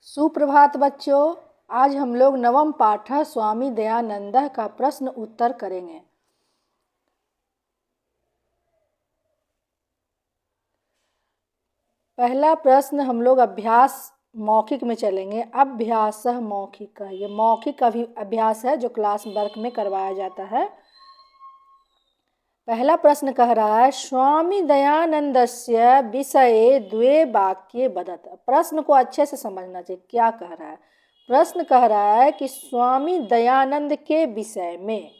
सुप्रभात बच्चों। आज हम लोग नवम पाठ स्वामी दयानंद का प्रश्न उत्तर करेंगे। पहला प्रश्न हम लोग अभ्यास मौखिक में चलेंगे। अभ्यास मौखिक, ये मौखिक अभ्यास है जो क्लास वर्क में करवाया जाता है। पहला प्रश्न कह रहा है स्वामी दयानंदस्य विषये द्वे वाक्ये वदत। प्रश्न को अच्छे से समझना चाहिए, क्या कह रहा है। प्रश्न कह रहा है कि स्वामी दयानंद के विषय में,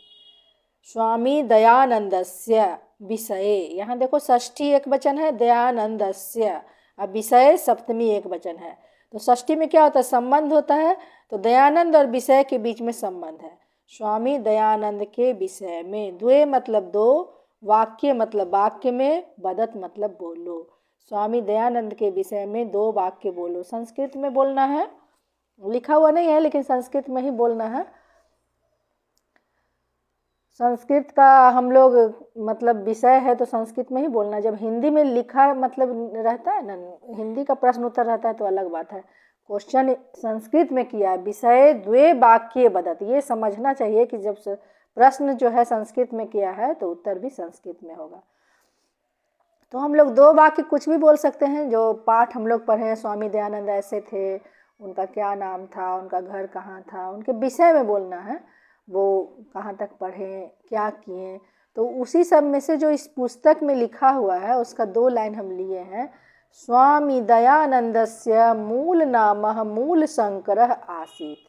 स्वामी दयानंदस्य विषये, यहाँ देखो षष्ठी एक वचन है, दयानंदस्य, अब विषय सप्तमी एक वचन है। तो षष्ठी में क्या होता है, संबंध होता है। तो दयानंद और विषय के बीच में संबंध है। स्वामी दयानंद के विषय में, द्वे मतलब दो, वाक्य मतलब वाक्य में, वदत मतलब बोलो। स्वामी दयानंद के विषय में दो वाक्य बोलो। संस्कृत में बोलना है, लिखा हुआ नहीं है लेकिन संस्कृत में ही बोलना है। संस्कृत का हम लोग मतलब विषय है तो संस्कृत में ही बोलना। जब हिंदी में लिखा मतलब रहता है ना, हिंदी का प्रश्न उत्तर रहता है तो अलग बात है। क्वेश्चन संस्कृत में किया, विषय द्वे वाक्य वदत। ये समझना चाहिए कि जब प्रश्न जो है संस्कृत में किया है तो उत्तर भी संस्कृत में होगा। तो हम लोग दो वाक्य कुछ भी बोल सकते हैं। जो पाठ हम लोग पढ़े हैं, स्वामी दयानंद ऐसे थे, उनका क्या नाम था, उनका घर कहाँ था, उनके विषय में बोलना है। वो कहाँ तक पढ़े, क्या किए, तो उसी सब में से जो इस पुस्तक में लिखा हुआ है उसका दो लाइन हम लिए हैं। स्वामी दयानंदस्य मूल नामः मूल शंकरः आसीत्।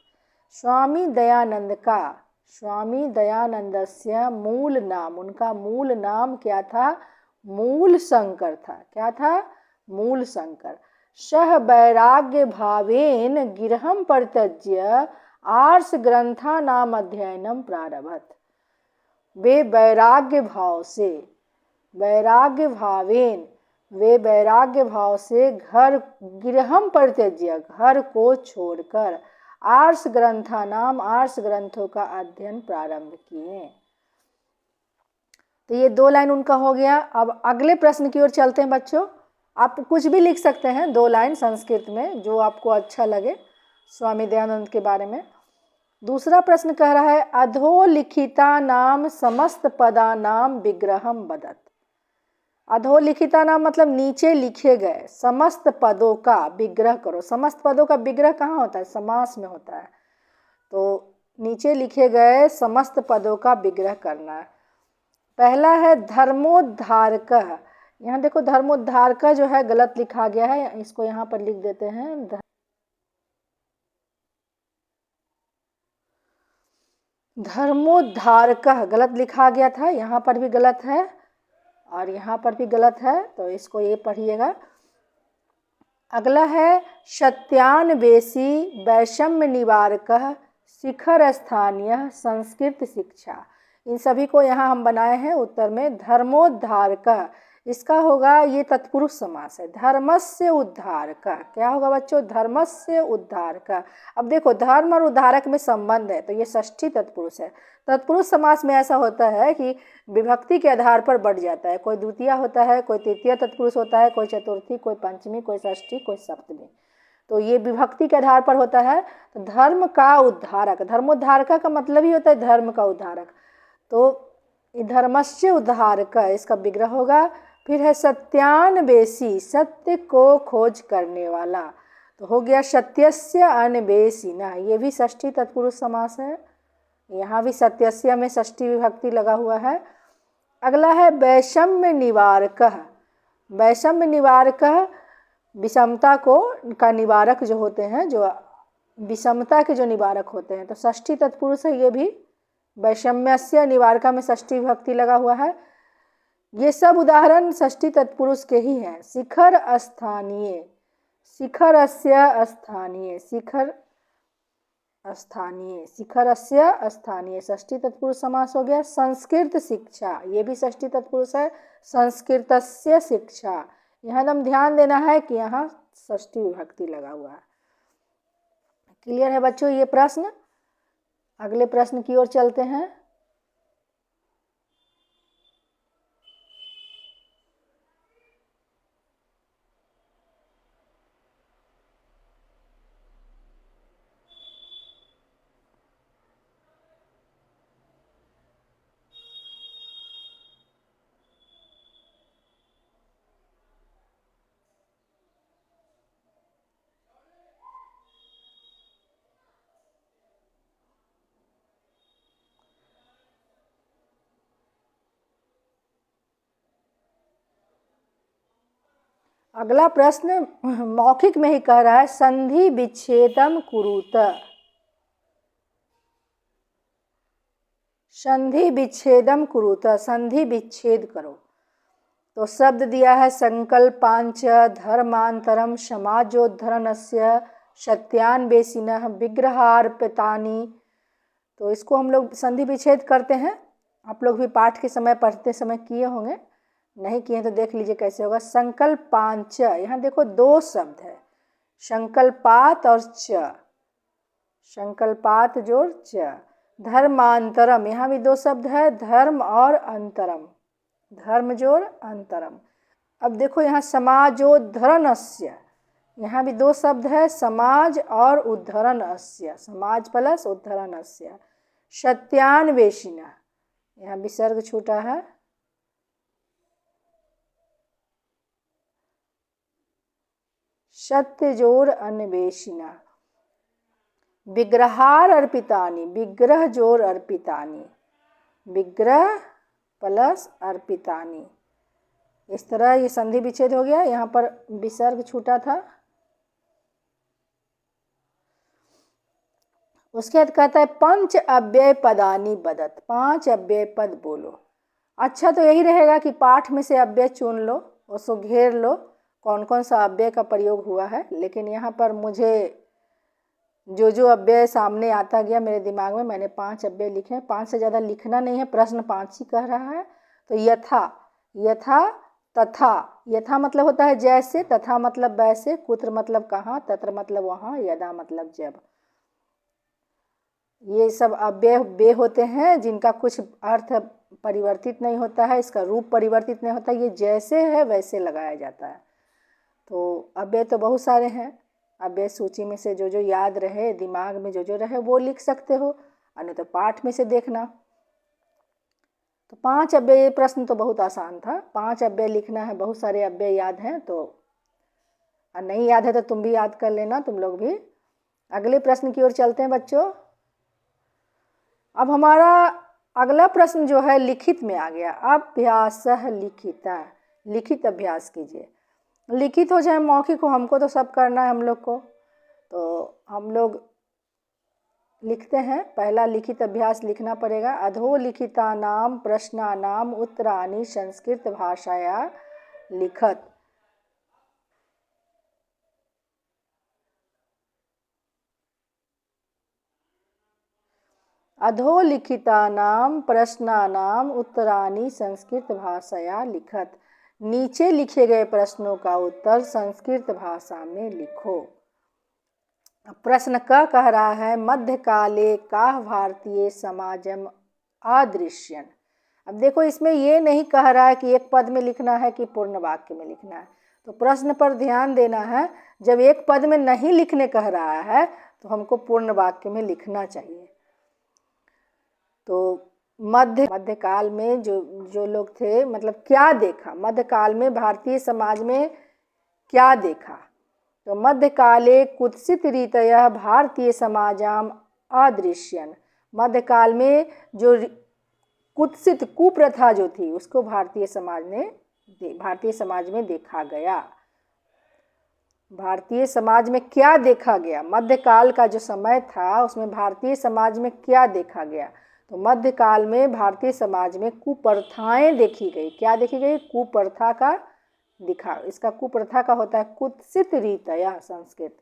स्वामी दयानंद का, स्वामी दयानंदस्य मूल नाम, उनका मूल नाम क्या था, मूल शंकर था। क्या था, मूल शंकर। सह वैराग्य भावेन गिरहम परित्यज्य आर्ष ग्रंथा नाम अध्ययनम प्रारभत। वे वैराग्य भाव से, वैराग्य भावेन, वे वैराग्य भाव से घर गिरहम परित्यज्य, घर को छोड़कर, आर्ष ग्रंथा नाम, आर्ष ग्रंथों का अध्ययन प्रारंभ किए। तो ये दो लाइन उनका हो गया। अब अगले प्रश्न की ओर चलते हैं बच्चों। आप कुछ भी लिख सकते हैं, दो लाइन संस्कृत में जो आपको अच्छा लगे स्वामी दयानंद के बारे में। दूसरा प्रश्न कह रहा है अधोलिखिता नाम समस्त पदा नाम विग्रहम वदत। अधोलिखिता नाम मतलब नीचे लिखे गए समस्त पदों का विग्रह करो। समस्त पदों का विग्रह कहाँ होता है, समास में होता है। तो नीचे लिखे गए समस्त पदों का विग्रह करना है। पहला है धर्मोद्धारक। यहाँ देखो धर्मोद्धारक जो है गलत लिखा गया है, इसको यहाँ पर लिख देते हैं धर्मोद्धारक, गलत लिखा गया था, यहाँ पर भी गलत है और यहाँ पर भी गलत है, तो इसको ये पढ़िएगा। अगला है सत्यान्वेषी वैषम्य निवारक शिखर स्थानीय संस्कृत शिक्षा। इन सभी को यहाँ हम बनाए हैं उत्तर में। धर्मोद्धारक, इसका होगा, ये तत्पुरुष समास है। धर्मस्य उद्धारक, क्या होगा बच्चों, धर्मस्य उद्धारक। अब देखो धर्म और उद्धारक में संबंध है, तो ये षष्ठी तत्पुरुष है। तत्पुरुष समास में ऐसा होता है कि विभक्ति के आधार पर बढ़ जाता है। कोई द्वितीय होता है, कोई तृतीय तत्पुरुष होता है, कोई चतुर्थी, कोई पंचमी, कोई षष्ठी, कोई सप्तमी। तो ये विभक्ति के आधार पर होता है। तो धर्म का उद्धारक, धर्मोद्धारक का मतलब ही होता है धर्म का उद्धारक। तो धर्मस्य उद्धारक इसका विग्रह होगा। फिर है सत्यान्वेषी, सत्य को खोज करने वाला, तो हो गया सत्यस्य अन्वेषिना, ये भी षष्ठी तत्पुरुष समास है। यहाँ भी सत्यस्य में षष्ठी विभक्ति लगा हुआ है। अगला है वैषम्य निवारक। वैषम्य निवारक विषमता को का निवारक जो होते हैं, जो विषमता के जो निवारक होते हैं, तो षष्ठी तत्पुरुष है ये भी। वैषम्यस्य निवारका में षष्ठी विभक्ति लगा हुआ है। ये सब उदाहरण षष्ठी तत्पुरुष के ही हैं। शिखर स्थानीय, शिखरस्य स्थानीय, शिखर स्थानीय, शिखरस्य स्थानीय षष्ठी तत्पुरुष समास हो गया। संस्कृत शिक्षा, ये भी षष्ठी तत्पुरुष है। संस्कृतस्य शिक्षा, यहाँ एकदम ध्यान देना है कि यहाँ षष्ठी विभक्ति लगा हुआ है। क्लियर है बच्चों ये प्रश्न। अगले प्रश्न की ओर चलते हैं। अगला प्रश्न मौखिक में ही कह रहा है, संधि विच्छेदम कुरुत। संधि विच्छेदम कुरुत, संधि विच्छेद करो। तो शब्द दिया है संकल्पांच धर्मांतरम समाजोद्धरणस्य सत्यान्वेषिणः विग्रहार्पितानि। तो इसको हम लोग संधि विच्छेद करते हैं। आप लोग भी पाठ के समय पढ़ते समय किए होंगे, नहीं किए तो देख लीजिए कैसे होगा। संकल्पांच, यहाँ देखो दो शब्द है, संकल्पात और च, संकल्पात जोड़ च। धर्मांतरम, यहाँ भी दो शब्द है, धर्म और अंतरम, धर्म जोड़ अंतरम। अब देखो यहाँ समाजोद्धरणस्य, यहाँ भी दो शब्द है, समाज और उद्धरणस्य, समाज प्लस उद्धरणस्य। सत्यान्वेषिणः, यहाँ विसर्ग छूटा है, सत्य जोड़ अन्वेषिणः। विग्रहार अर्पितानि, विग्रह जोड़ अर्पितानि, विग्रह प्लस अर्पितानि। इस तरह ये संधि विच्छेद हो गया। यहाँ पर विसर्ग छूटा था। उसके बाद कहता है पंच अव्यय पदानि वदत, पांच अव्यय पद बोलो। अच्छा तो यही रहेगा कि पाठ में से अव्यय चुन लो, उसको घेर लो कौन कौन सा अव्यय का प्रयोग हुआ है। लेकिन यहाँ पर मुझे जो जो अव्यय सामने आता गया मेरे दिमाग में, मैंने 5 अव्यय लिखे हैं। 5 से ज़्यादा लिखना नहीं है, प्रश्न 5 ही कह रहा है। तो यथा, यथा, तथा, यथा मतलब होता है जैसे, तथा मतलब वैसे, कुत्र मतलब कहाँ, तत्र मतलब वहाँ, यदा मतलब जब। ये सब अव्यय वे होते हैं जिनका कुछ अर्थ परिवर्तित नहीं होता है, इसका रूप परिवर्तित नहीं होता, ये जैसे है वैसे लगाया जाता है। तो अव्यय तो बहुत सारे हैं, अव्यय सूची में से जो जो याद रहे, दिमाग में जो जो रहे वो लिख सकते हो, अन्य तो पाठ में से देखना। तो 5 अव्यय, प्रश्न तो बहुत आसान था, 5 अव्यय लिखना है, बहुत सारे अव्यय याद हैं, तो नहीं याद है तो तुम भी याद कर लेना, तुम लोग भी। अगले प्रश्न की ओर चलते हैं बच्चों। अब हमारा अगला प्रश्न जो है लिखित में आ गया। अभ्यासः लिखितः, लिखित अभ्यास कीजिए। लिखित हो चाहे मौखिक हो, हमको तो सब करना है हम लोग को। तो हम लोग लिखते हैं। पहला लिखित अभ्यास लिखना पड़ेगा। अधोलिखितानां प्रश्नानां उत्तराणि संस्कृत भाषाया लिखत। अधोलिखितानां प्रश्नानां उत्तराणि संस्कृत भाषाया लिखत। नीचे लिखे गए प्रश्नों का उत्तर संस्कृत भाषा में लिखो। प्रश्न क कह रहा है मध्यकाले काह भारतीय समाजम अदृश्यन। अब देखो इसमें ये नहीं कह रहा है कि एक पद में लिखना है कि पूर्ण वाक्य में लिखना है। तो प्रश्न पर ध्यान देना है। जब एक पद में नहीं लिखने कह रहा है तो हमको पूर्ण वाक्य में लिखना चाहिए। तो मध्यकाल में जो लोग थे, मतलब क्या देखा, मध्यकाल में भारतीय समाज में क्या देखा। तो मध्यकाले कुत्सित रीतयः भारतीय समाजाम अदृश्यन। मध्यकाल में जो कुत्सित कुप्रथा जो थी उसको भारतीय समाज में देखा गया। भारतीय समाज में क्या देखा गया, मध्यकाल का जो समय था उसमें भारतीय समाज में क्या देखा गया। तो मध्यकाल में भारतीय समाज में कुप्रथाएं देखी गई। क्या देखी गई, कुप्रथा का दिखा। इसका कुप्रथा का होता है कुत्सित रीतया संस्कृत।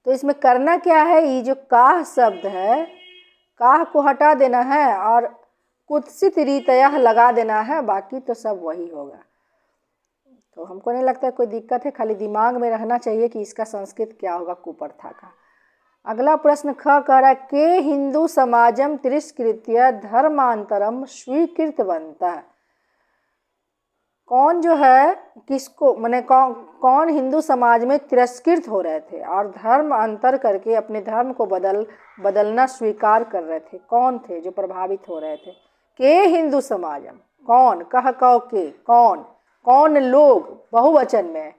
तो इसमें करना क्या है, ये जो काह शब्द है, काह को हटा देना है और कुत्सित रीतया लगा देना है, बाकी तो सब वही होगा। तो हमको नहीं लगता है कोई दिक्कत है, खाली दिमाग में रहना चाहिए कि इसका संस्कृत क्या होगा कुप्रथा का। अगला प्रश्न ख कह रहा है के हिंदू समाजम तिरस्कृत्य धर्मांतरम स्वीकृतवन्तः। कौन जो है किसको, माने कौन हिंदू समाज में तिरस्कृत हो रहे थे और धर्म अंतर करके अपने धर्म को बदलना स्वीकार कर रहे थे। कौन थे जो प्रभावित हो रहे थे। के हिंदू समाजम, कौन, कह कौ के, कौन लोग, बहुवचन में,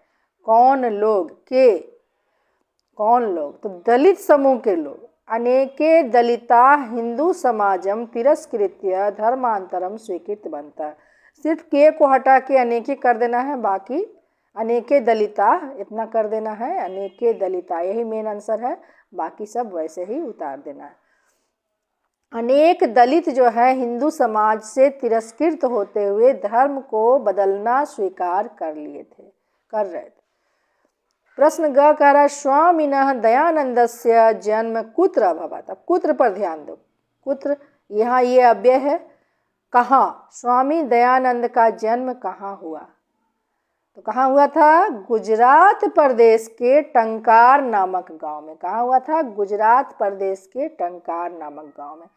कौन लोग, के कौन लोग, तो दलित समूह के लोग। अनेके दलिता हिंदू समाजम तिरस्कृत्य धर्मांतरम स्वीकृतवन्तः। सिर्फ के को हटा के अनेके कर देना है, बाकी अनेके दलिता इतना कर देना है, अनेके दलिता, यही मेन आंसर है, बाकी सब वैसे ही उतार देना है। अनेक दलित जो है हिंदू समाज से तिरस्कृत होते हुए धर्म को बदलना स्वीकार कर रहे थे। प्रश्न ग कह रहा है स्वामिनः दयानंदस्य जन्म कुत्र अभवत्। अब कुत्र पर ध्यान दो, कुत्र यहाँ ये अव्यय है, कहाँ, स्वामी दयानंद का जन्म कहाँ हुआ, तो कहाँ हुआ था, गुजरात प्रदेश के टंकार नामक गांव में। कहाँ हुआ था, गुजरात प्रदेश के टंकार नामक गांव में।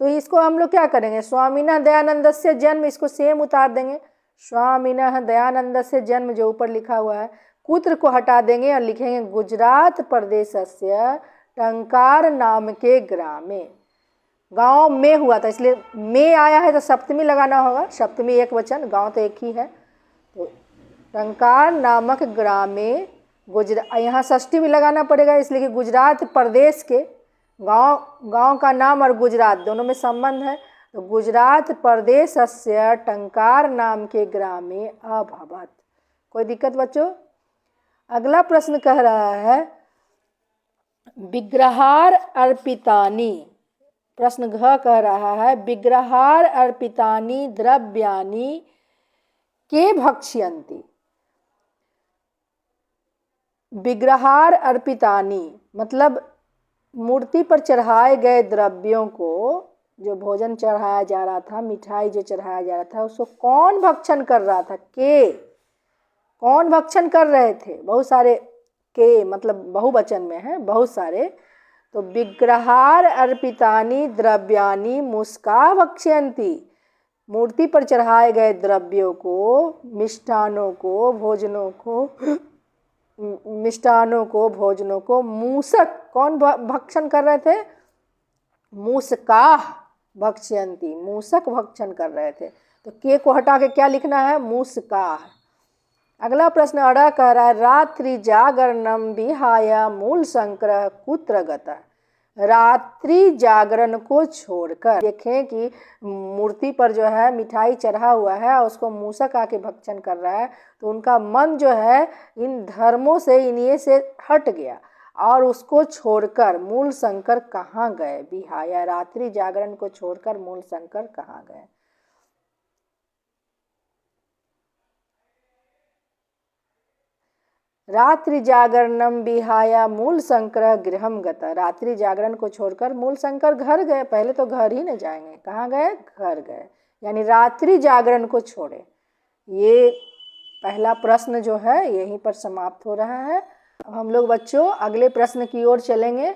तो इसको हम लोग क्या करेंगे, स्वामिनः दयानंद से जन्म, इसको सेम उतार देंगे, स्वामिनः दयानंद से जन्म जो ऊपर लिखा हुआ है, कुत्र को हटा देंगे और लिखेंगे गुजरात प्रदेशस्य टंकार नाम के ग्रामे, गांव में हुआ था, इसलिए में आया है तो सप्तमी लगाना होगा, सप्तमी एक वचन, गांव तो एक ही है, तो टंकार नामक ग्रामे यहाँ षष्ठी भी लगाना पड़ेगा, इसलिए कि गुजरात प्रदेश के गांव का नाम और गुजरात दोनों में संबंध है, तो गुजरात प्रदेशस्य टंकार नाम के ग्रामे अभवत्। कोई दिक्कत बच्चों? अगला प्रश्न कह रहा है विग्रहार अर्पितानि, प्रश्न घ कह रहा है विग्रहार अर्पितानि द्रव्यानि के भक्ष्यन्ति। विग्रहार अर्पितानि मतलब मूर्ति पर चढ़ाए गए द्रव्यों को, जो भोजन चढ़ाया जा रहा था, मिठाई जो चढ़ाया जा रहा था, उसको कौन भक्षण कर रहा था, कौन भक्षण कर रहे थे, बहुत सारे के मतलब बहुवचन में है, बहुत सारे, तो विग्रहार अर्पितानि द्रव्यानि मुस्का भक्ष्यन्ति, मूर्ति पर चढ़ाए गए द्रव्यों को, मिष्टानों को, भोजनों को मूसक कौन भक्षण कर रहे थे, मूसकाः भक्ष्यन्ति, मूसक भक्षण कर रहे थे, तो के को हटा के क्या लिखना है, मूसकाः। अगला प्रश्न अड़ा कह रहा है रात्रि जागरणम विहाय मूल संक्रह कुत्र गतः। रात्रि जागरण को छोड़कर, देखें कि मूर्ति पर जो है मिठाई चढ़ा हुआ है, उसको मूसक आके भक्षण कर रहा है, तो उनका मन जो है इन धर्मों से, इन्हीं से हट गया और उसको छोड़कर मूल शंकर कहाँ गए, विहाय, रात्रि जागरण को छोड़कर मूल शंकर कहाँ गए। रात्रि जागरणम विहाय मूल शंकर गृहम गता, रात्रि जागरण को छोड़कर मूल शंकर घर गए, पहले तो घर ही न जाएंगे, कहाँ गए, घर गए, यानी रात्रि जागरण को छोड़े। ये पहला प्रश्न जो है यहीं पर समाप्त हो रहा है। अब हम लोग बच्चों अगले प्रश्न की ओर चलेंगे।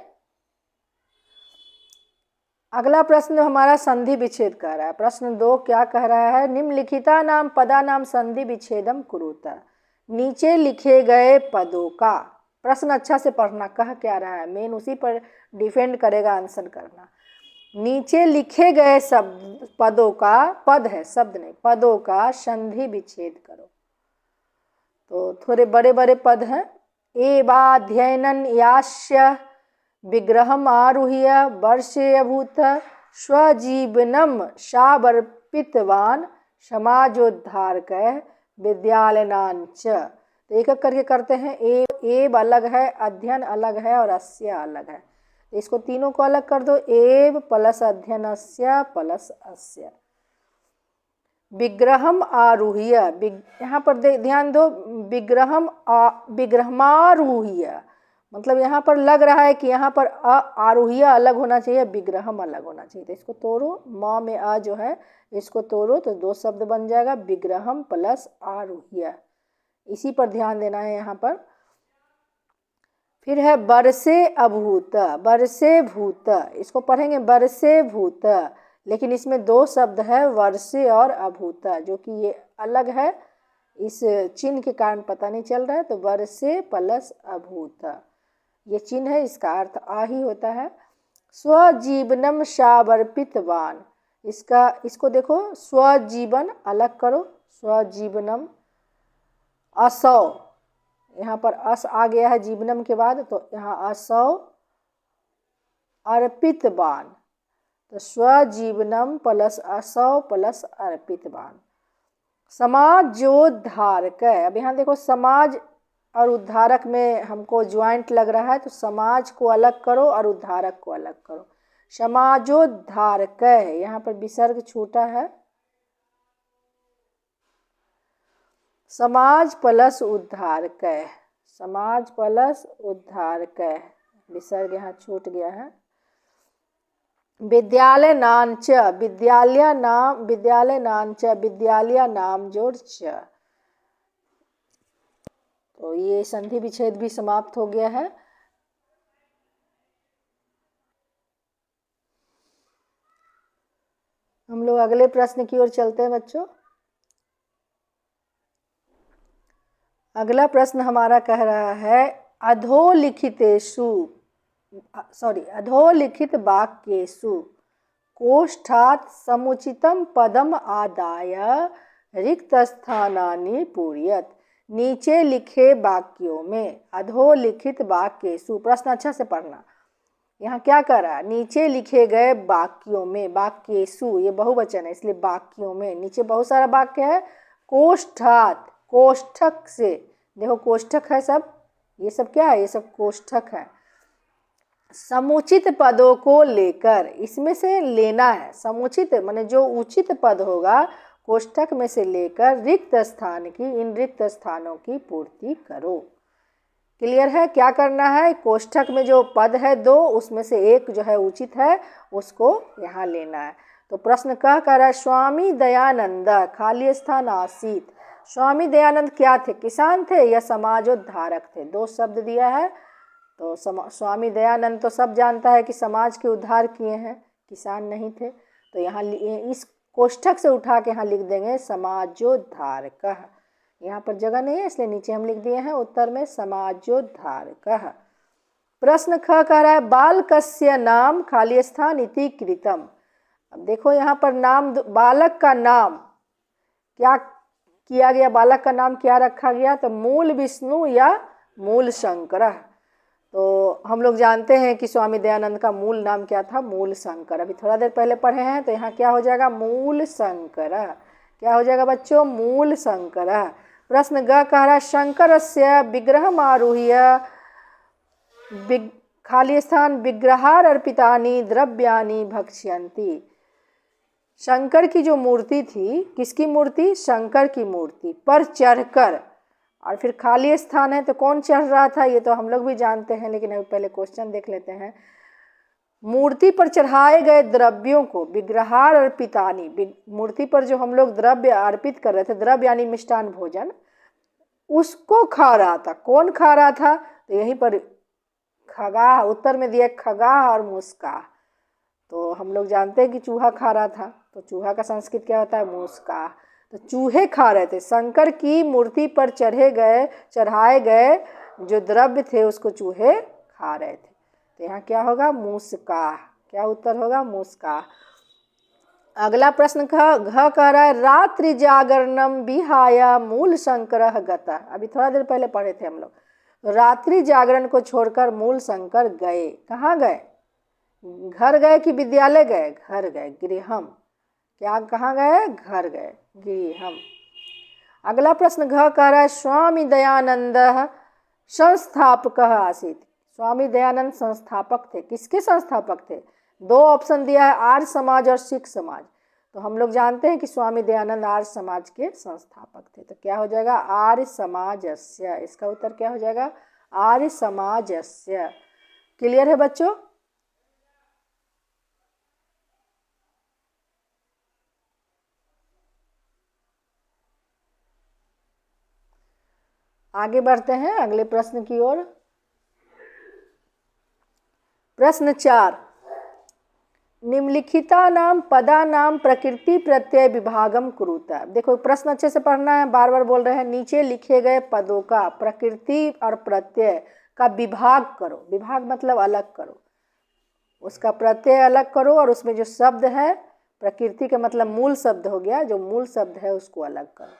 अगला प्रश्न हमारा संधि विच्छेद कह रहा है। प्रश्न 2 क्या कह रहा है, निम्नलिखिता नाम पदा नाम संधि विच्छेदम कुरुता, नीचे लिखे गए पदों का, प्रश्न अच्छा से पढ़ना, कह क्या रहा है, मेन उसी पर डिपेंड करेगा आंसर करना। नीचे लिखे गए शब्द पदों का, पद है शब्द नहीं, पदों का संधि विच्छेद करो। तो थोड़े बड़े बड़े पद हैं, एवाध्ययनं यास्य विग्रहम आरुह्य वर्षे अभूत स्वजीवनम सावर्पितवान समाजोद्धारकः विद्यालयानांच। तो एक एक करके करते हैं। एव अलग है, अध्ययन अलग है और अस्य अलग है, तो इसको तीनों को अलग कर दो, एव प्लस अध्ययनस्य प्लस अस्य। विग्रहम आरुह्य, यहाँ पर ध्यान दो, विग्रहमारूह्य मतलब यहाँ पर लग रहा है कि यहाँ पर आरूह्य अलग होना चाहिए, विग्रहम अलग होना चाहिए, तो इसको तोड़ो, म में आ जो है इसको तोड़ो तो 2 शब्द बन जाएगा, विग्रहम प्लस आरूह्य, इसी पर ध्यान देना है यहाँ पर। फिर है वर्षे अभूत, वर्षे भूत, इसको पढ़ेंगे वर्षे भूत, लेकिन इसमें 2 शब्द है वर्षे और अभूत, जो कि ये अलग है, इस चिन्ह के कारण पता नहीं चल रहा है, तो वर्षे प्लस अभूत ये चिन्ह है, इसका अर्थ आ ही होता है। स्वजीवनम सावर्पितवान, इसको देखो, स्वजीवन अलग करो, स्वजीवनम, असौ, यहाँ पर अस आ गया है जीवनम के बाद, तो यहाँ असौ अर्पितवान, तो स्वजीवनम प्लस असौ प्लस अर्पितवान, समाजोद्धारक। अब यहाँ देखो समाज और उद्धारक में हमको ज्वाइंट लग रहा है, तो समाज को अलग करो और उद्धारक को अलग करो। समाजोद्धारक, यहाँ पर विसर्ग छूटा है। समाज प्लस उद्धारक, समाज प्लस उद्धारक, विसर्ग यहाँ छूट गया है। विद्यालय नांच, विद्यालय नाम, विद्यालय नांच, विद्यालय नाम जोड़ च। तो ये संधि विच्छेद भी समाप्त हो गया है। हम लोग अगले प्रश्न की ओर चलते हैं बच्चों। अगला प्रश्न हमारा कह रहा है अधोलिखित वाक्येषु कोष्ठात् समुचितं पदम आदाय रिक्त स्थानानि पूरयत। नीचे लिखे वाक्यों में, अधोलिखित वाक्येषु, प्रश्न अच्छा से पढ़ना। यहाँ क्या कर रहा है, नीचे लिखे गए वाक्यों में, वाक्येषु ये बहुवचन है इसलिए वाक्यों में, नीचे बहुत सारा वाक्य है। कोष्ठात्, कोष्ठक से, देखो कोष्ठक है सब, ये सब क्या है, ये सब कोष्ठक है। समुचित पदों को लेकर, इसमें से लेना है, समुचित माने जो उचित पद होगा कोष्ठक में से लेकर रिक्त स्थान की, इन रिक्त स्थानों की पूर्ति करो। क्लियर है, क्या करना है, कोष्ठक में जो पद है दो, उसमें से एक जो है उचित है उसको यहाँ लेना है। तो प्रश्न कह कर है स्वामी दयानंद खाली स्थान आसीत। स्वामी दयानंद क्या थे, किसान थे या समाजोद्धारक थे? दो शब्द दिया है, तो स्वामी दयानंद तो सब जानता है कि समाज के उद्धार किए हैं, किसान नहीं थे। तो यहाँ इस कोष्ठक से उठा के यहाँ लिख देंगे समाजोद्धारक। यहाँ पर जगह नहीं है इसलिए नीचे हम लिख दिए हैं उत्तर में समाजोद्धारक। प्रश्न ख कह रहा है बालकस्य नाम खाली स्थान इति कृतम। अब देखो यहाँ पर नाम, बालक का नाम क्या किया गया, बालक का नाम क्या रखा गया, तो मूल विष्णु या मूल शंकर। तो हम लोग जानते हैं कि स्वामी दयानंद का मूल नाम क्या था, मूल शंकर। अभी थोड़ा देर पहले पढ़े हैं, तो यहाँ क्या हो जाएगा, मूल शंकर। क्या हो जाएगा बच्चों, मूल शंकर। प्रश्न ग कह रहा है शंकरस्य विग्रहम् आरुह्य खाली स्थान विग्रहार अर्पितानि द्रव्यानि भक्ष्यन्ति। शंकर की जो मूर्ति थी, किसकी मूर्ति, शंकर की मूर्ति पर चढ़कर, और फिर खाली स्थान है तो कौन चढ़ रहा था, ये तो हम लोग भी जानते हैं, लेकिन अभी पहले क्वेश्चन देख लेते हैं। मूर्ति पर चढ़ाए गए द्रव्यों को विग्रहार अर्पितानि, मूर्ति पर जो हम लोग द्रव्य अर्पित कर रहे थे, द्रव्य यानी मिष्टान भोजन, उसको खा रहा था। कौन खा रहा था, तो यहीं पर खगाह, उत्तर में दिया खगाह और मुस्का। तो हम लोग जानते हैं कि चूहा खा रहा था, तो चूहा का संस्कृत क्या होता है, मुस्का। तो चूहे खा रहे थे, शंकर की मूर्ति पर चढ़ाए गए जो द्रव्य थे उसको चूहे खा रहे थे। तो यहाँ क्या होगा, मुस्का। क्या उत्तर होगा, मुस्का। अगला प्रश्न घ कह रहा है रात्रि जागरणम विहाय मूल शंकर गता। अभी थोड़ा देर पहले पढ़े थे हम लोग। तो रात्रि जागरण को छोड़कर मूल शंकर गए, कहाँ गए, घर गए कि विद्यालय गए, घर गए, गृहम। क्या कहाँ गए, घर गए, गृहम। अगला प्रश्न घ कह रहा है स्वामी दयानंद संस्थापक आसीत। स्वामी दयानंद संस्थापक थे, किसके संस्थापक थे, दो ऑप्शन दिया है, आर्य समाज और सिख समाज। तो हम लोग जानते हैं कि स्वामी दयानंद आर्य समाज के संस्थापक थे। तो क्या हो जाएगा, आर्य समाजस्य। इसका उत्तर क्या हो जाएगा, आर्य समाजस्य। क्लियर है बच्चों। आगे बढ़ते हैं अगले प्रश्न की ओर। प्रश्न 4 निम्नलिखिता नाम पदा नाम प्रकृति प्रत्यय विभागम कुरुत। देखो प्रश्न अच्छे से पढ़ना है, बार बार बोल रहे हैं। नीचे लिखे गए पदों का प्रकृति और प्रत्यय का विभाग करो। विभाग मतलब अलग करो, उसका प्रत्यय अलग करो, और उसमें जो शब्द है, प्रकृति का मतलब मूल शब्द हो गया, जो मूल शब्द है उसको अलग करो।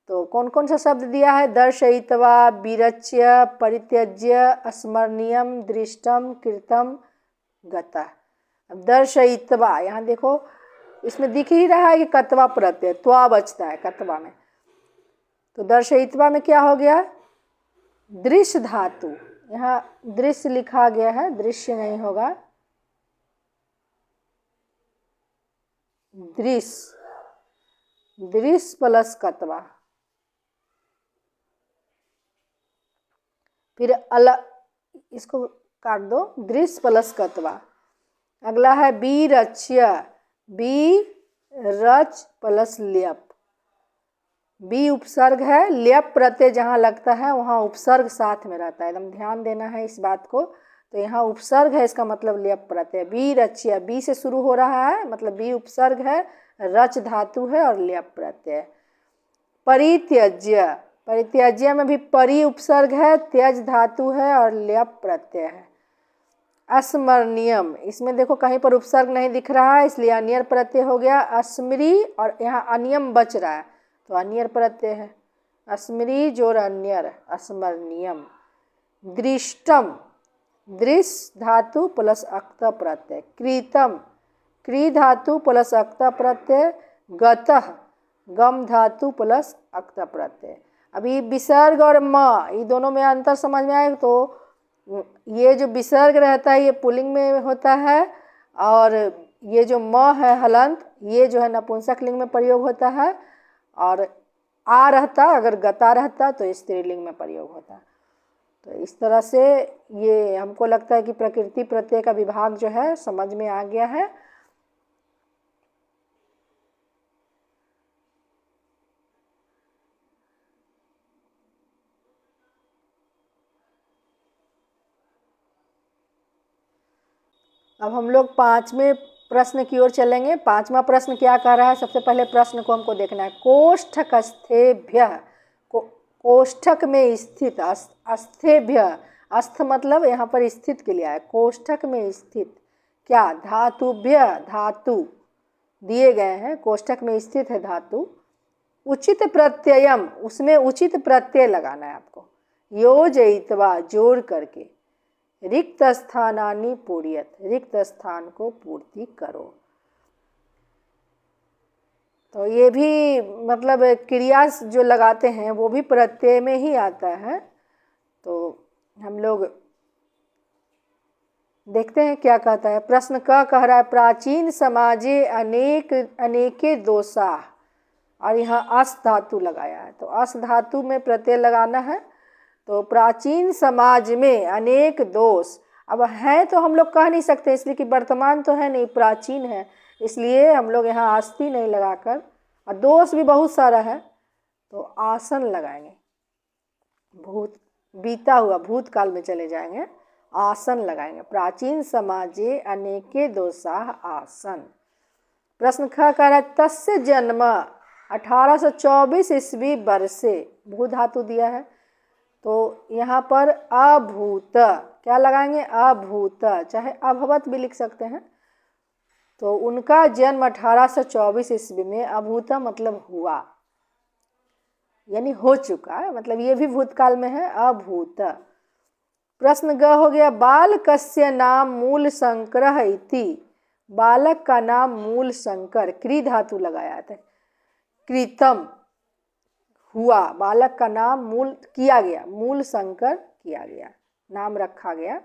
तो कौन कौन सा शब्द दिया है, दर्शयित्वा, विरच्य, परित्यज्य, स्मरणीयम, दृष्टम, कृतम, गता। अब दर्शयित्वा, यहाँ देखो इसमें दिख ही रहा है कि कत्वा प्रत्यय, त्वा बचता है कत्वा में। तो दर्शयित्वा में क्या हो गया, दृश्य धातु, यहाँ दृश्य लिखा गया है, दृश्य नहीं होगा, दृश्य, दृश्य प्लस कत्वा, फिर इसको काट दो, दृश्य प्लस कत्वा। अगला है बीरच्य, बी रच प्लस ल्यप, बी उपसर्ग है, ल्यप प्रत्यय जहाँ लगता है वहाँ उपसर्ग साथ में रहता है, एकदम ध्यान देना है इस बात को। तो यहाँ उपसर्ग है, इसका मतलब ल्यप प्रत्यय। बी रच्य, बी से शुरू हो रहा है, मतलब बी उपसर्ग है, रच धातु है और ल्यप प्रत्यय। परित्यज्य, परित्यज्य में भी परि उपसर्ग है, त्यज धातु है और ल्यप प्रत्यय है। अस्मरणीयम, इसमें देखो कहीं पर उपसर्ग नहीं दिख रहा है, इसलिए अनियर प्रत्यय हो गया। अस्मरी, और यहाँ अनियम बच रहा है तो अनियर प्रत्यय है, अस्मरी जोर अनियर, अस्मरणीयम। दृष्टम, दृश्य धातु प्लस अक्त प्रत्यय। कृतम, क्री धातु प्लस अक्त प्रत्यय। गतः, गम धातु प्लस अक्त प्रत्यय। अभी विसर्ग और म, ये दोनों में अंतर समझ में आए तो ये जो विसर्ग रहता है ये पुल्लिंग में होता है, और ये जो म है हलंत, ये जो है नपुंसक लिंग में प्रयोग होता है, और आ रहता, अगर गता रहता तो स्त्रीलिंग में प्रयोग होता। तो इस तरह से ये हमको लगता है कि प्रकृति प्रत्यय का विभाग जो है समझ में आ गया है। अब हम लोग 5वें प्रश्न की ओर चलेंगे। 5वां प्रश्न क्या कह रहा है, सबसे पहले प्रश्न को हमको देखना है। कोष्ठक स्थेभ्य, कोष्ठक में स्थित, स्थेभ्य, अस्थ मतलब यहाँ पर स्थित के लिए आया, कोष्ठक में स्थित क्या, धातुभ्य, धातु दिए गए हैं, कोष्ठक में स्थित है धातु। उचित प्रत्ययम, उसमें उचित प्रत्यय लगाना है आपको। योजयित्वा, जोड़ करके। रिक्त स्थानानि पूर्यत, रिक्त स्थान को पूर्ति करो। तो ये भी मतलब क्रिया जो लगाते हैं वो भी प्रत्यय में ही आता है। तो हम लोग देखते हैं क्या कहता है। प्रश्न क कह रहा है, प्राचीन समाजे अनेके दोषा, और यहाँ अस धातु लगाया है, तो अस धातु में प्रत्यय लगाना है। तो प्राचीन समाज में अनेक दोष, अब हैं तो हम लोग कह नहीं सकते, इसलिए कि वर्तमान तो है नहीं, प्राचीन है, इसलिए हम लोग यहाँ आस्ति नहीं लगाकर, और दोष भी बहुत सारा है तो आसन लगाएंगे। भूत, बीता हुआ भूतकाल में चले जाएंगे, आसन लगाएंगे। प्राचीन समाजे अनेके दोषा आसन। प्रश्न ख कह रहा है, तस्य जन्म 1824 ईस्वी वर्षे, भू धातु दिया है, तो यहाँ पर अभूत क्या लगाएंगे, अभूत, चाहे अभवत भी लिख सकते हैं। तो उनका जन्म 1824 ईस्वी में, अभूत मतलब हुआ, यानी हो चुका, मतलब ये भी भूतकाल में है, अभूत। प्रश्न ग हो गया, बालकस्य नाम मूल शंकर इति, बालक का नाम मूल शंकर, क्री धातु लगाया था, कृतम हुआ, बालक का नाम मूल किया गया, मूल शंकर किया गया, नाम रखा गया।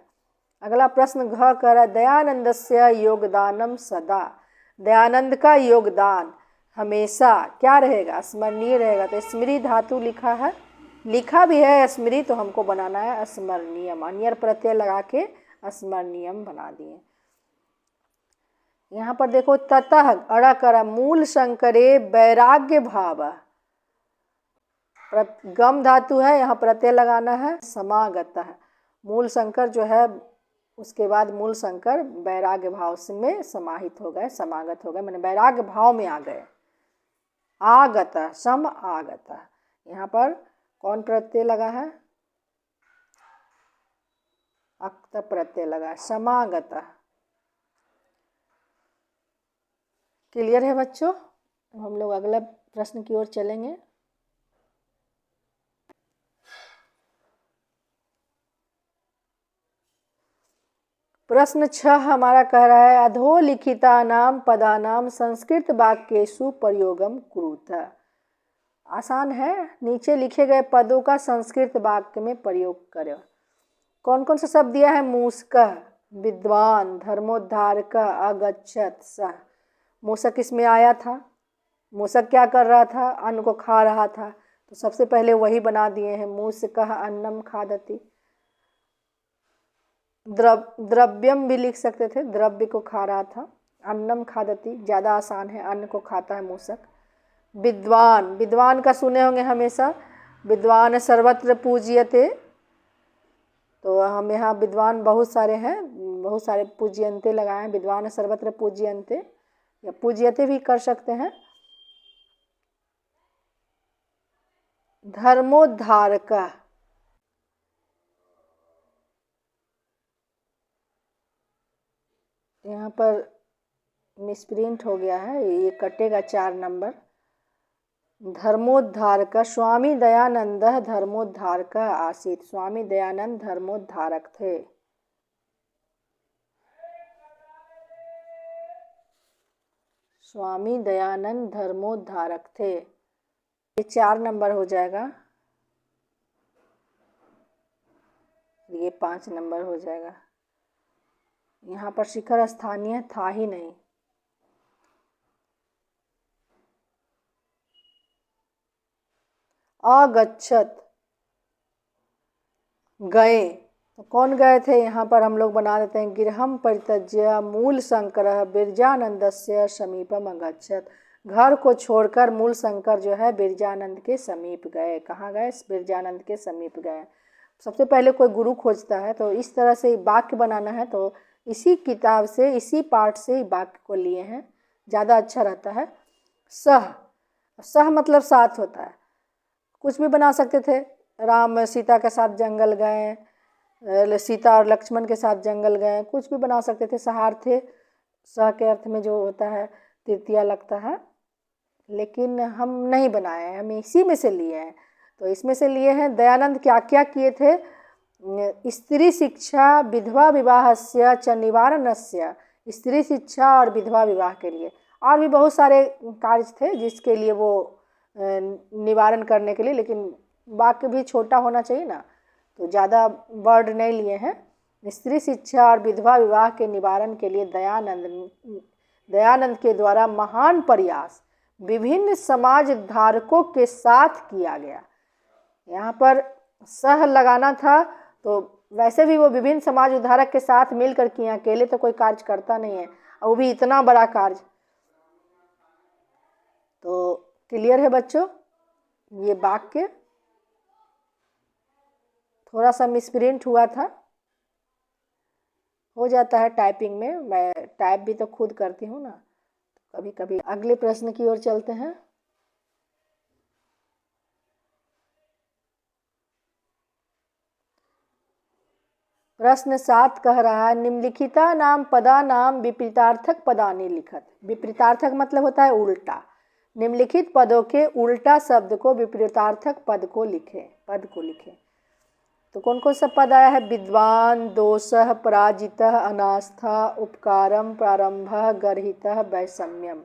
अगला प्रश्न घ कर, दयानंदस्य योगदानम सदा, दयानंद का योगदान हमेशा क्या रहेगा, स्मरणीय रहेगा। तो स्मृति धातु लिखा है, लिखा भी है स्मृति, तो हमको बनाना है स्मरणीयम, अन्यर प्रत्यय लगा के स्मरणीयम बना दिए। यहाँ पर देखो, ततः अड़ा करा, मूल शंकरे वैराग्य भाव, गम धातु है, यहाँ प्रत्यय लगाना है, समागतः, मूल शंकर जो है उसके बाद मूल शंकर वैराग्य भाव में समाहित हो गए, समागत हो गए, मैंने वैराग्य भाव में आ गए। आगत, सम आगत, यहाँ पर कौन प्रत्यय लगा है, अक्त प्रत्यय लगा, समागत। क्लियर है बच्चों। हम लोग अगला प्रश्न की ओर चलेंगे। प्रश्न 6 हमारा कह रहा है अधोलिखितानां पदानां संस्कृत वाक्येषु प्रयोगम कुरुतः। आसान है, नीचे लिखे गए पदों का संस्कृत वाक्य में प्रयोग करें। कौन कौन सा शब्द दिया है? मूषकः, विद्वान, धर्मोद्धारकः, अगच्छत्, सः। मूषक इसमें आया था। मूषक क्या कर रहा था? अन्न को खा रहा था, तो सबसे पहले वही बना दिए हैं, मूषकः अन्नम खादति। द्रव्यम भी लिख सकते थे, द्रव्य को खा रहा था। अन्नम खादति ज़्यादा आसान है, अन्न को खाता है मूषक। विद्वान, विद्वान का सुने होंगे हमेशा, विद्वान सर्वत्र पूज्यते, तो हम यहाँ विद्वान बहुत सारे हैं, बहुत सारे पूज्यन्ते लगाए हैं। विद्वान सर्वत्र पूज्यन्ते या पूज्यते भी कर सकते हैं। धर्मोद्धारक, यहाँ पर मिसप्रिंट हो गया है, ये कटेगा 4 नंबर। धर्मोद्धारक, स्वामी दयानंद धर्मोद्धारक आसीत। स्वामी दयानंद धर्मोद्धारक थे। स्वामी दयानंद धर्मोद्धारक थे, ये 4 नंबर हो जाएगा, ये 5 नंबर हो जाएगा। यहाँ पर शिखर स्थानीय था ही नहीं। अगच्छत, गए, तो कौन गए थे? यहाँ पर हम लोग बना देते हैं गृहम परित्यज्य मूल शंकर बिरजानंदस्य समीपम अगच्छत। घर को छोड़कर मूल शंकर जो है बिरजानंद के समीप गए। कहाँ गए? बिरजानंद के समीप गए। सबसे पहले कोई गुरु खोजता है, तो इस तरह से वाक्य बनाना है, तो इसी किताब से, इसी पाठ से ही वाक्य को लिए हैं, ज़्यादा अच्छा रहता है। सह, सह मतलब साथ होता है, कुछ भी बना सकते थे। राम सीता के साथ जंगल गए, सीता और लक्ष्मण के साथ जंगल गए, कुछ भी बना सकते थे। सहार्थे, सह के अर्थ में जो होता है तृतीया लगता है, लेकिन हम नहीं बनाए हैं, हम इसी में से लिए हैं। तो इसमें से लिए हैं दयानंद क्या क्या किए थे? स्त्री शिक्षा विधवा विवाहस्य च निवारणस्य, स्त्री शिक्षा और विधवा विवाह के लिए। और भी बहुत सारे कार्य थे जिसके लिए वो निवारण करने के लिए, लेकिन वाक्य भी छोटा होना चाहिए ना, तो ज़्यादा वर्ड नहीं लिए हैं। स्त्री शिक्षा और विधवा विवाह के निवारण के लिए दयानंद के द्वारा महान प्रयास विभिन्न समाज धारकों के साथ किया गया। यहाँ पर सह लगाना था, तो वैसे भी वो विभिन्न समाज उद्धारक के साथ मिलकर किए, अकेले तो कोई कार्य करता नहीं है, और वो भी इतना बड़ा कार्य। तो क्लियर है बच्चों? ये वाक्य थोड़ा सा मिसप्रिंट हुआ था, हो जाता है टाइपिंग में, मैं टाइप भी तो खुद करती हूँ ना कभी कभी। अगले प्रश्न की ओर चलते हैं। प्रश्न 7 कह रहा है निम्नलिखितानां पदानां विपरीतार्थक पदानि लिखत। विपरीतार्थक मतलब होता है उल्टा। निम्नलिखित पदों के उल्टा शब्द को विपरीतार्थक पद को लिखें। तो कौन कौन सा पद आया है? विद्वान, दोषः, पराजितः, अनास्था, उपकारम, प्रारंभः, गर्हितः, वैषम्यम।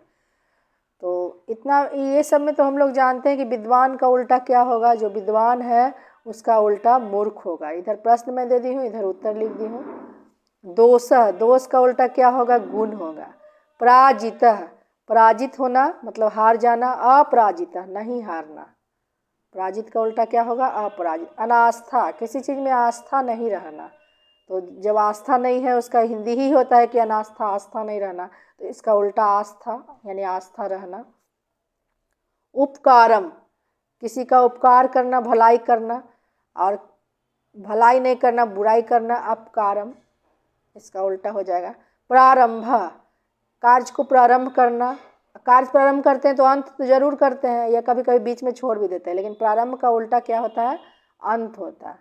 तो इतना, ये सब में तो हम लोग जानते हैं कि विद्वान का उल्टा क्या होगा? जो विद्वान है उसका उल्टा मूर्ख होगा। इधर प्रश्न में दे दी हूँ, इधर उत्तर लिख दी हूँ। दोषः, दोष का उल्टा क्या होगा? गुण होगा। पराजितः, पराजित होना मतलब हार जाना। अपराजितः, नहीं हारना। पराजित का उल्टा क्या होगा? अपराजित। अनास्था, किसी चीज़ में आस्था नहीं रहना। तो जब आस्था नहीं है, उसका हिंदी ही होता है कि अनास्था, आस्था नहीं रहना, तो इसका उल्टा आस्था यानी आस्था रहना। उपकारम, किसी का उपकार करना, भलाई करना, और भलाई नहीं करना, बुराई करना, अपकारम, इसका उल्टा हो जाएगा। प्रारंभ, कार्य को प्रारंभ करना। कार्य प्रारंभ करते हैं तो अंत तो जरूर करते हैं, या कभी कभी बीच में छोड़ भी देते हैं, लेकिन प्रारंभ का उल्टा क्या होता है? अंत होता है।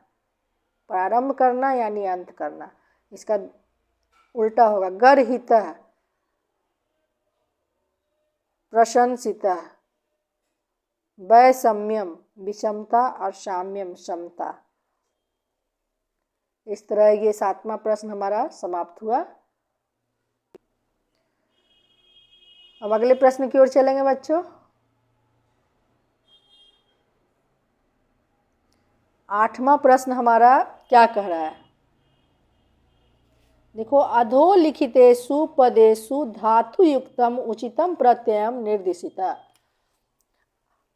प्रारंभ करना यानी अंत करना, इसका उल्टा होगा। गर्हितः, प्रशंसितः। वैषम्यम, विषमता, और साम्यम, समता। इस तरह ये 7वां प्रश्न हमारा समाप्त हुआ। अब अगले प्रश्न की ओर चलेंगे बच्चों। 8वां प्रश्न हमारा क्या कह रहा है, देखो, अधोलिखितेषु पदेषु धातुयुक्तम उचितम प्रत्ययम निर्दिशिता।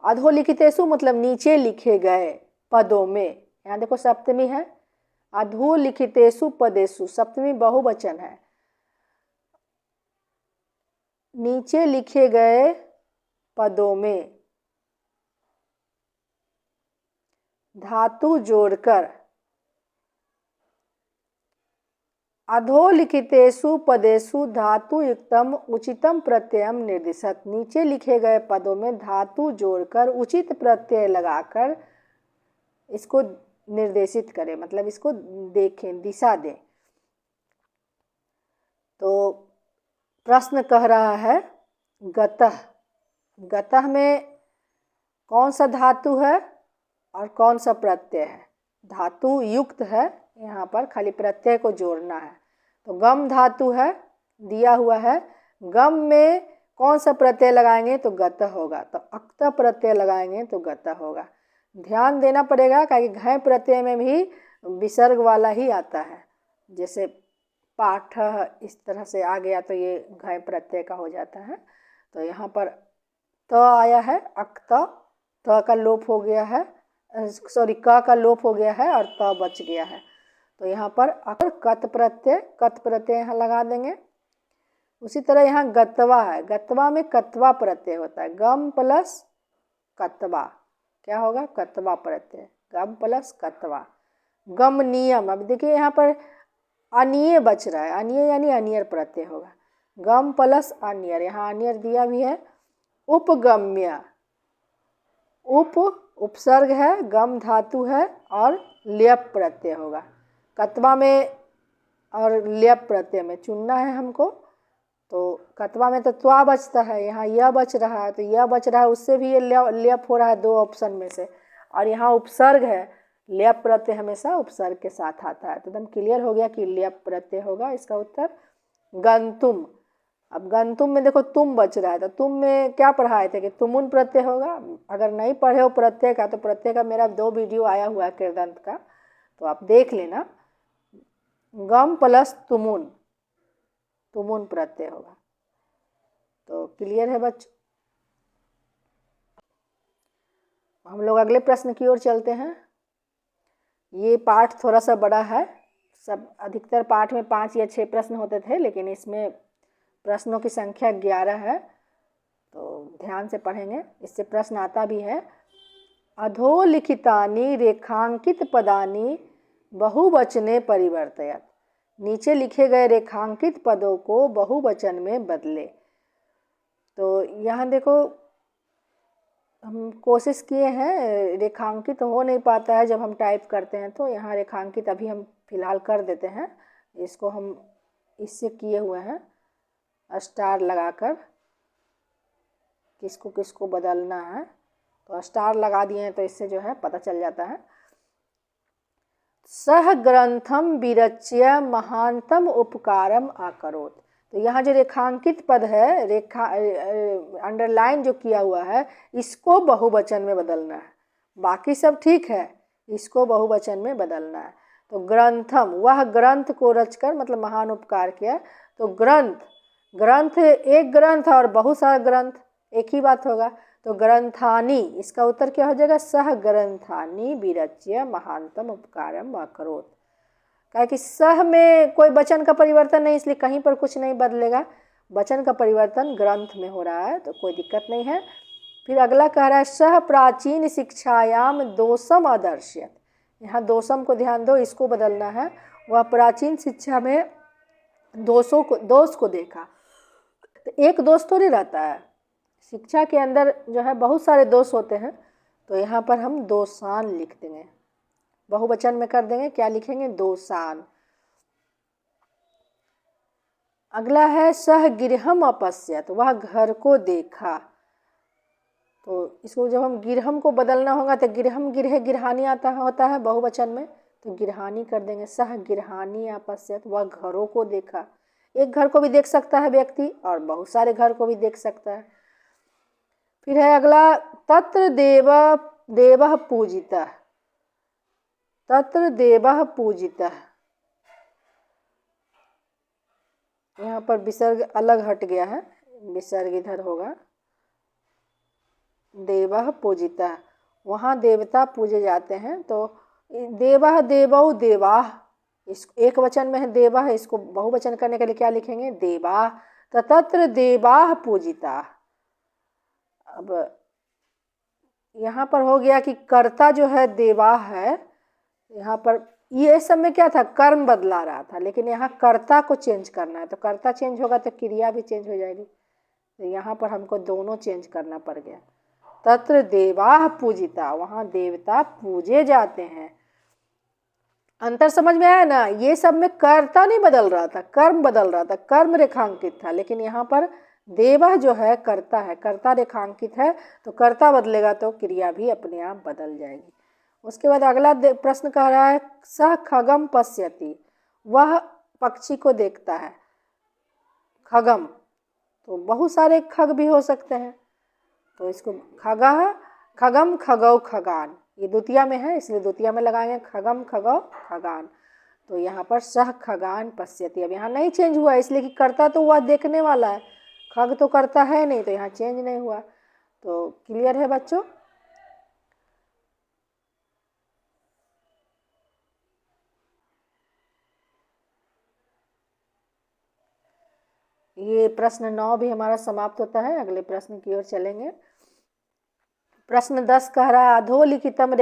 अधोलिखितेषु मतलब नीचे लिखे गए पदों में, यहाँ देखो सप्तमी है, अधोलिखितेषु पदेषु सप्तमी बहुवचन है, नीचे लिखे गए पदों में धातु जोड़कर, अधोलिखितेषु पदेषु धातुयुक्तम उचितम प्रत्ययम निर्दिशत। नीचे लिखे गए पदों में धातु जोड़कर उचित प्रत्यय लगाकर इसको निर्देशित करें, मतलब इसको देखें, दिशा दें। तो प्रश्न कह रहा है गतः, गतः में कौन सा धातु है और कौन सा प्रत्यय है। धातु युक्त है, यहाँ पर खाली प्रत्यय को जोड़ना है। तो गम धातु है, दिया हुआ है, गम में कौन सा प्रत्यय लगाएंगे तो गतः होगा, तो अक्त प्रत्यय लगाएंगे तो गतः होगा। ध्यान देना पड़ेगा क्योंकि घय प्रत्यय में भी विसर्ग वाला ही आता है, जैसे पाठ इस तरह से आ गया तो ये घय प्रत्यय का हो जाता है। तो यहाँ पर त आया है, अक्त, त का लोप हो गया है, सॉरी क का लोप हो गया है और त बच गया है। तो यहाँ पर अकर कत प्रत्यय यहाँ लगा देंगे। उसी तरह यहाँ गत्वा है, गत्वा में कत्वा प्रत्यय होता है, गम प्लस कत्वा क्या होगा, कत्वा प्रत्यय, गम प्लस कत्वा। गम नियम, अब देखिए यहाँ पर अनिय बच रहा है, अनिय यानी अनियर प्रत्यय होगा, गम प्लस अनियर, यहाँ अनियर दिया भी है। उपगम्य, उप उपसर्ग है, गम धातु है और ल्यप प्रत्यय होगा। कत्वा में और ल्यप प्रत्यय में चुनना है हमको, तो कत्वा में तो त्वा बचता है, यहाँ यह बच रहा है, तो यह बच रहा है, उससे भी ये ल्यप हो रहा है दो ऑप्शन में से। और यहाँ उपसर्ग है, ल्यप प्रत्यय हमेशा उपसर्ग के साथ आता है। तो एकदम क्लियर हो गया कि ल्यप प्रत्यय होगा इसका उत्तर। गंतुम, अब गंतुम में देखो तुम बच रहा है, तो तुम में क्या पढ़ाए थे कि तुमुन प्रत्यय होगा। अगर नहीं पढ़े हो प्रत्यय का तो प्रत्यय का मेरा 2 वीडियो आया हुआ है कृदंत का, तो आप देख लेना। गम प्लस तुमुन, तुमुन प्रत्यय होगा। तो क्लियर है बच्चों। हम लोग अगले प्रश्न की ओर चलते हैं। ये पाठ थोड़ा सा बड़ा है, सब अधिकतर पाठ में 5 या 6 प्रश्न होते थे, लेकिन इसमें प्रश्नों की संख्या 11 है, तो ध्यान से पढ़ेंगे। इससे प्रश्न आता भी है, अधोलिखितानि रेखांकित पदानि बहुवचने परिवर्तयत। नीचे लिखे गए रेखांकित पदों को बहुवचन में बदले। तो यहाँ देखो हम कोशिश किए हैं, रेखांकित हो नहीं पाता है जब हम टाइप करते हैं, तो यहाँ रेखांकित अभी हम फिलहाल कर देते हैं। इसको हम इससे किए हुए हैं स्टार लगाकर, किसको किसको बदलना है तो स्टार लगा दिए हैं, तो इससे जो है पता चल जाता है। सह ग्रंथम विरच्य महानतम उपकारम आकरोत। तो यहाँ जो रेखांकित पद है, रेखा अंडरलाइन जो किया हुआ है, इसको बहुवचन में बदलना है। बाकी सब ठीक है, इसको बहुवचन में बदलना है। तो ग्रंथम, वह ग्रंथ को रचकर, मतलब महान उपकार किया। तो ग्रंथ, ग्रंथ एक ग्रंथ और बहुत सारा ग्रंथ, एक ही बात होगा। तो ग्रंथानी, इसका उत्तर क्या हो जाएगा, सह ग्रंथानी विरच्य महानतम उपकारम अकरोत। क्या कि सह में कोई वचन का परिवर्तन नहीं, इसलिए कहीं पर कुछ नहीं बदलेगा। वचन का परिवर्तन ग्रंथ में हो रहा है, तो कोई दिक्कत नहीं है। फिर अगला कह रहा है, सह प्राचीन शिक्षायाम दोषम अदर्श्यत। यहाँ दोषम को ध्यान दो, इसको बदलना है। वह प्राचीन शिक्षा में दोष को देखा। तो एक दोष थोड़ी रहता है, शिक्षा के अंदर जो है बहुत सारे दोष होते हैं। तो यहाँ पर हम दोषान लिख देंगे, बहुवचन में कर देंगे, क्या लिखेंगे, दोषान। अगला है सह गृहम अपश्यत, वह घर को देखा। तो इसको जब हम गृहम को बदलना होगा तो गृहम गृह गृहानी होता है बहुवचन में, तो गिरहानी कर देंगे, सह गिरहानी अपश्यत, वह घरों को देखा। एक घर को भी देख सकता है व्यक्ति और बहुत सारे घर को भी देख सकता है। फिर है अगला, तत्र देवः पूजितः, तत्र देवः पूजितः। यहाँ पर विसर्ग अलग हट गया है, विसर्ग इधर होगा। देवः पूजितः, वहाँ देवता पूजे जाते हैं। तो देवः देवौ देवाः, इस एक वचन में है देवः, इसको बहुवचन करने के लिए क्या लिखेंगे, देवाः। तो तत्र देवाः पूजिताः। अब यहाँ पर हो गया कि कर्ता जो है देवाः है, यहाँ पर ये सब में क्या था, कर्म बदला रहा था, लेकिन यहाँ कर्ता को चेंज करना है। तो कर्ता चेंज होगा तो क्रिया भी चेंज हो जाएगी। तो यहाँ पर हमको दोनों चेंज करना पड़ गया। तत्र देवाः पूजिता, वहाँ देवता पूजे जाते हैं। अंतर समझ में आया ना। ये सब में कर्ता नहीं बदल रहा था, कर्म बदल रहा था, कर्म रेखांकित था, लेकिन यहाँ पर देवः जो है कर्ता है, कर्ता रेखांकित है, तो कर्ता बदलेगा तो क्रिया भी अपने आप बदल जाएगी। उसके बाद अगला प्रश्न कह रहा है, सह खगम पश्यति, वह पक्षी को देखता है। खगम तो बहुत सारे खग भी हो सकते हैं, तो इसको खगः खगम खगौ खगान, ये द्वितीया में है इसलिए द्वितीया में लगाएंगे, खगम खगौ खगान। तो यहाँ पर सह खगान पश्यति, अब यहाँ नहीं चेंज हुआ इसलिए कि कर्ता तो वह देखने वाला है, खग तो करता है नहीं, तो यहाँ चेंज नहीं हुआ। तो क्लियर है बच्चों। ये प्रश्न 9 भी हमारा समाप्त होता है, अगले प्रश्न की ओर चलेंगे। प्रश्न 10 कह रहा है, अधोलिखितम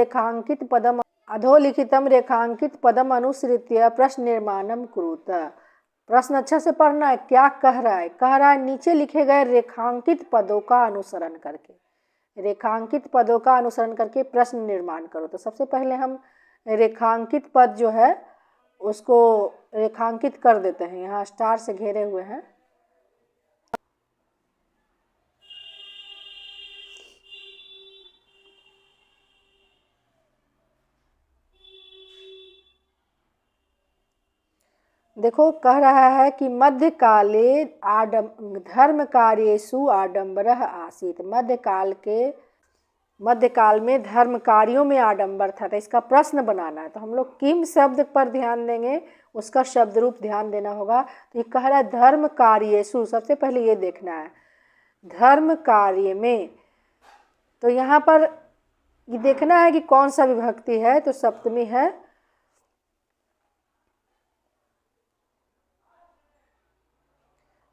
रेखांकित पदम अनुसृत्य प्रश्न निर्माणम कुरुत। प्रश्न अच्छा से पढ़ना है, क्या कह रहा है, कह रहा है नीचे लिखे गए रेखांकित पदों का अनुसरण करके, रेखांकित पदों का अनुसरण करके प्रश्न निर्माण करो। तो सबसे पहले हम रेखांकित पद जो है उसको रेखांकित कर देते हैं, यहाँ स्टार से घेरे हुए हैं। देखो कह रहा है कि मध्यकाले धर्म कार्येषु आडंबरः आसीत्, मध्यकाल में धर्म कार्यों में आडंबर था। तो इसका प्रश्न बनाना है, तो हम लोग किम शब्द पर ध्यान देंगे, उसका शब्द रूप ध्यान देना होगा। तो ये कह रहा है धर्म कार्येषु, सबसे पहले ये देखना है धर्म कार्य में। तो यहाँ पर ये देखना है कि कौन सा विभक्ति है, तो सप्तमी है।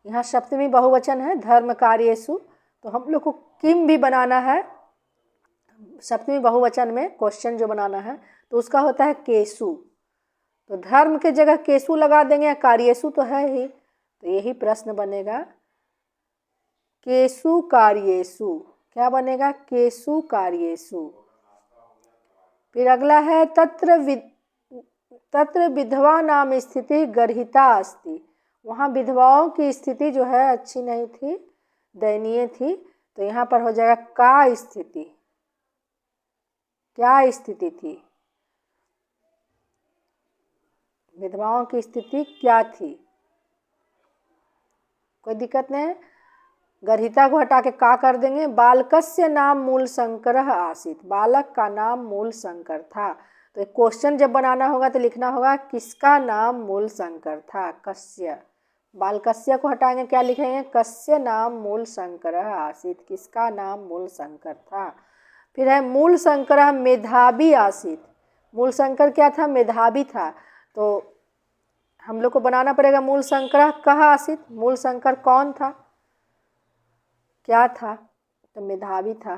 यहाँ सप्तमी बहुवचन है धर्म कार्येषु, तो हम लोग को किम भी बनाना है सप्तमी बहुवचन में, क्वेश्चन जो बनाना है तो उसका होता है केसु। तो धर्म के जगह केसु लगा देंगे, कार्येषु तो है ही, तो यही प्रश्न बनेगा केसु कार्येषु। क्या बनेगा, केसु कार्येषु। फिर अगला है तत्र विधवा नाम स्थिति गर्हिता अस्ति, वहाँ विधवाओं की स्थिति जो है अच्छी नहीं थी, दयनीय थी। तो यहाँ पर हो जाएगा का स्थिति, क्या स्थिति थी, विधवाओं की स्थिति क्या थी। कोई दिक्कत नहीं है, गर्हिता को हटा के का कर देंगे। बालकस्य नाम मूल शंकरः आसीत्, बालक का नाम मूल शंकर था। तो क्वेश्चन जब बनाना होगा तो लिखना होगा किसका नाम मूल शंकर था, कस्य। बालकस्य को हटाएंगे, क्या लिखेंगे, कस्य नाम मूल शंकरः आसीत्, किसका नाम मूल शंकर था। फिर है मूल शंकरः मेधावी आसीत्, मूल शंकर क्या था, मेधावी था। तो हम लोग को बनाना पड़ेगा मूल शंकरः कः आसीत्, मूल शंकर कौन था, क्या था, तो मेधावी था।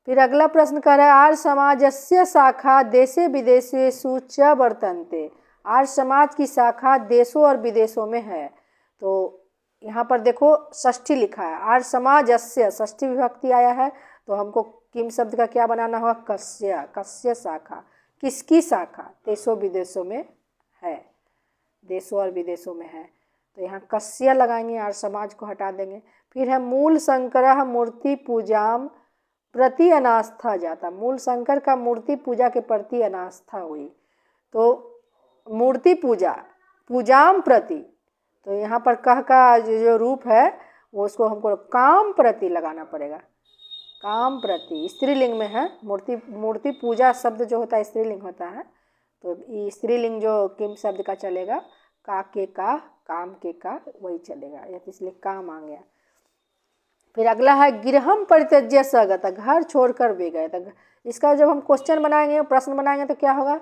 फिर अगला प्रश्न कर रहा है आर्य समाजस्य शाखा देशे विदेशेषु च वर्तन्ते, आर्य समाज की शाखा देशों और विदेशों में है। तो यहाँ पर देखो षष्ठी लिखा है, आर्य समाजस्य षष्ठी विभक्ति आया है, तो हमको किम शब्द का क्या बनाना होगा, कस्य, कस्य शाखा, किसकी शाखा, देशों विदेशों में है, देशों और विदेशों में है। तो यहाँ कस्य लगाएंगे, आर्य समाज को हटा देंगे। फिर है मूल शंकरः मूर्ति पूजाम प्रति अनास्था जाता, मूल शंकर का मूर्ति पूजा के प्रति अनास्था हुई। तो मूर्ति पूजा, पूजाम प्रति, तो यहाँ पर कह का जो रूप है वो उसको हमको काम प्रति लगाना पड़ेगा। काम प्रति स्त्रीलिंग में है, मूर्ति पूजा शब्द जो होता है स्त्रीलिंग होता है, तो स्त्रीलिंग जो किम शब्द का चलेगा, का के का, काम के का, वही चलेगा, इसलिए काम आ गया। फिर अगला है गृहम परित्यज्य स गत, घर छोड़कर वे गए। तो इसका जब हम क्वेश्चन बनाएंगे, प्रश्न बनाएंगे, तो क्या होगा,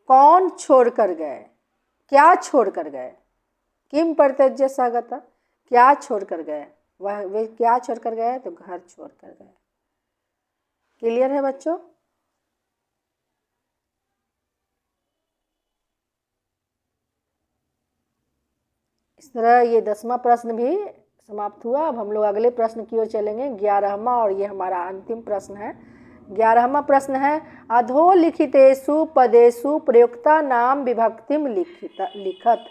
कौन छोड़कर गए, क्या छोड़कर गए, किम परित्यज्य स गत, क्या छोड़कर गए, वह वे क्या छोड़कर गए, तो घर छोड़कर गए। क्लियर है बच्चों? इस तरह ये 10वां प्रश्न भी समाप्त हुआ। अब हम लोग अगले प्रश्न की ओर चलेंगे, 11वां, और ये हमारा अंतिम प्रश्न है। 11वां प्रश्न है अधोलिखितेषु पदेषु प्रयुक्ता नाम विभक्तिम लिखत।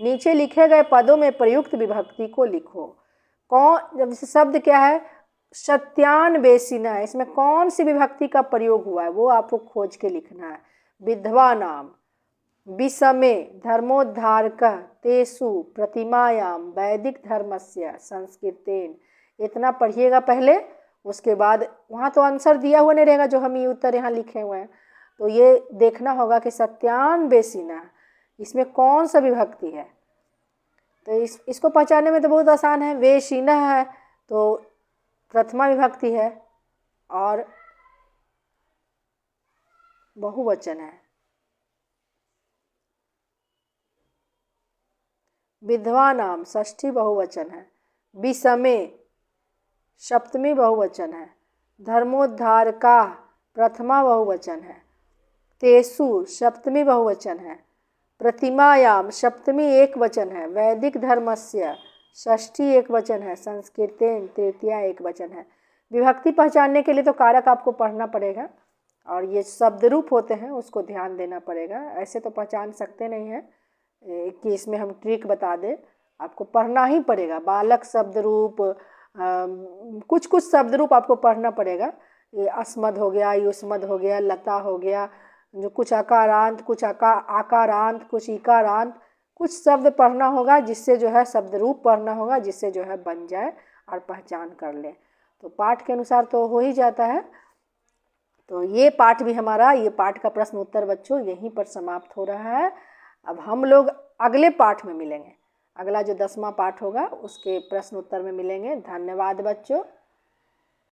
नीचे लिखे गए पदों में प्रयुक्त विभक्ति को लिखो। कौन, जब शब्द क्या है, सत्यान्वेषिना है, इसमें कौन सी विभक्ति का प्रयोग हुआ है वो आपको खोज के लिखना है। विधवा नाम, विषमे धर्मोद्धारक, तेषु प्रतिमायाम वैदिक धर्मस्य संस्कृतेन। इतना पढ़िएगा पहले, उसके बाद वहाँ तो आंसर दिया हुआ नहीं रहेगा जो हम ये उत्तर यहाँ लिखे हुए हैं, तो ये देखना होगा कि सत्यान्वेषिना इसमें कौन सा विभक्ति है। तो इसको पहचानने में तो बहुत आसान है। वेशिना है तो प्रथमा विभक्ति है और बहुवचन है। विधवा नाम षष्ठी बहुवचन है। विषमे सप्तमी बहुवचन है। धर्मोद्धारका प्रथमा बहुवचन है। तेषु सप्तमी बहुवचन है। प्रतिमायाम सप्तमी एक वचन है। वैदिक धर्मस्य षष्ठी एक वचन है। संस्कृतेन तृतीया एक वचन है। विभक्ति पहचानने के लिए तो कारक आपको पढ़ना पड़ेगा और ये शब्द रूप होते हैं उसको ध्यान देना पड़ेगा। ऐसे तो पहचान सकते नहीं हैं कि इसमें हम ट्रिक बता दें, आपको पढ़ना ही पड़ेगा। बालक शब्द रूप, कुछ कुछ शब्द रूप आपको पढ़ना पड़ेगा। ये अस्मद हो गया, युष्मद हो गया, लता हो गया, जो कुछ अकारांत, कुछ आकारांत, कुछ इकारांत, कुछ शब्द पढ़ना होगा जिससे जो है शब्द रूप पढ़ना होगा जिससे जो है बन जाए और पहचान कर ले। तो पाठ के अनुसार तो हो ही जाता है। तो ये पाठ भी हमारा, ये पाठ का प्रश्न उत्तर बच्चों यहीं पर समाप्त हो रहा है। अब हम लोग अगले पाठ में मिलेंगे। अगला जो 10वां पाठ होगा उसके प्रश्न उत्तर में मिलेंगे। धन्यवाद बच्चों।